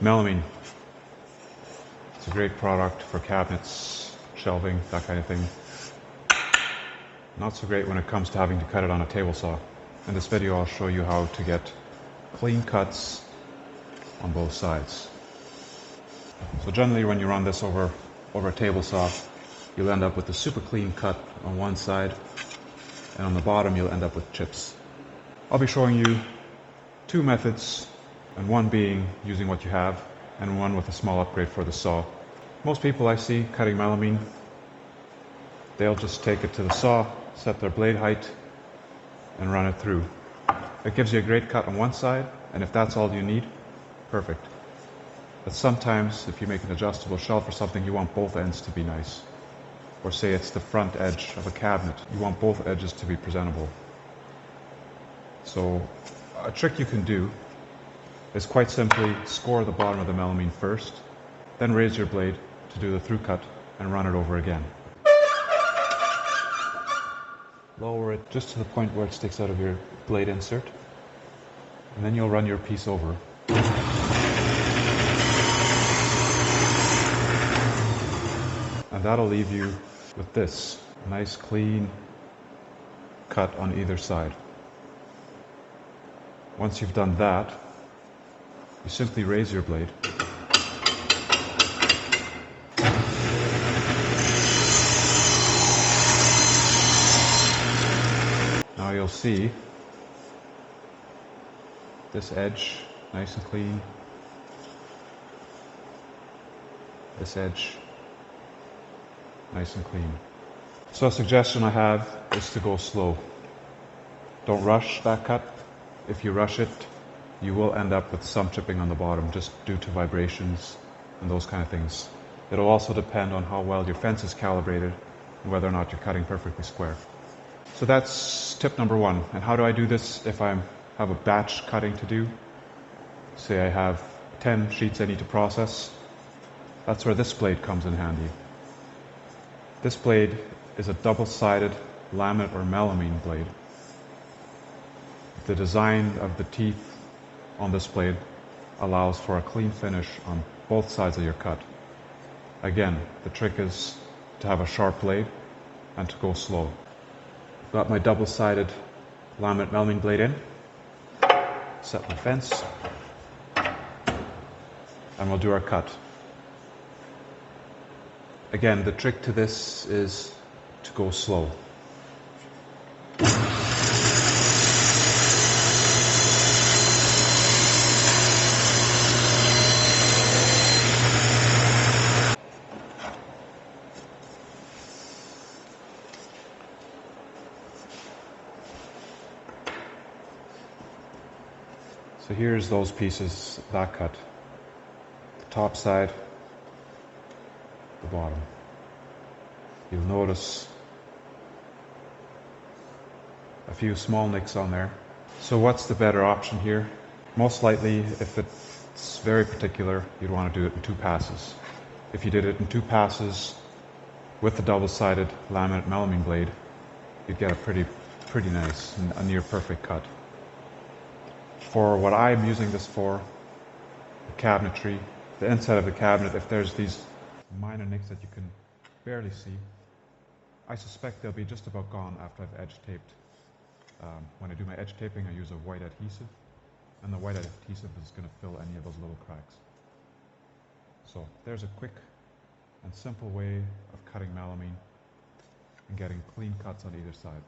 Melamine. It's a great product for cabinets, shelving, that kind of thing. Not so great when it comes to having to cut it on a table saw. In this video I'll show you how to get clean cuts on both sides. So generally when you run this over a table saw, you'll end up with a super clean cut on one side, and on the bottom you'll end up with chips. I'll be showing you two methods, and one being using what you have, and one with a small upgrade for the saw. Most people I see cutting melamine, they'll just take it to the saw, set their blade height, and run it through. It gives you a great cut on one side, and if that's all you need, perfect. But sometimes, if you make an adjustable shelf or something, you want both ends to be nice. Or say it's the front edge of a cabinet, you want both edges to be presentable. So a trick you can do is quite simply score the bottom of the melamine first, then raise your blade to do the through cut and run it over again. Lower it just to the point where it sticks out of your blade insert, and then you'll run your piece over. And that'll leave you with this nice clean cut on either side. Once you've done that, you simply raise your blade. Now you'll see this edge nice and clean. This edge nice and clean. So a suggestion I have is to go slow. Don't rush that cut. If you rush it, you will end up with some chipping on the bottom just due to vibrations and those kind of things. It'll also depend on how well your fence is calibrated and whether or not you're cutting perfectly square. So that's tip number one. And how do I do this if I have a batch cutting to do? Say I have 10 sheets I need to process. That's where this blade comes in handy. This blade is a double-sided laminate or melamine blade. The design of the teeth on this blade allows for a clean finish on both sides of your cut. Again, the trick is to have a sharp blade and to go slow. I've got my double-sided laminate melamine blade in, set my fence, and we'll do our cut. Again, the trick to this is to go slow. So here's those pieces, that cut. The top side, the bottom. You'll notice a few small nicks on there. So what's the better option here? Most likely, if it's very particular, you'd want to do it in 2 passes. If you did it in 2 passes with the double-sided laminate melamine blade, you'd get a pretty nice, a near perfect cut. For what I'm using this for, the cabinetry, the inside of the cabinet, if there's these minor nicks that you can barely see, I suspect they'll be just about gone after I've edge taped. When I do my edge taping, I use a white adhesive, and the white adhesive is going to fill any of those little cracks. So there's a quick and simple way of cutting melamine and getting clean cuts on either side.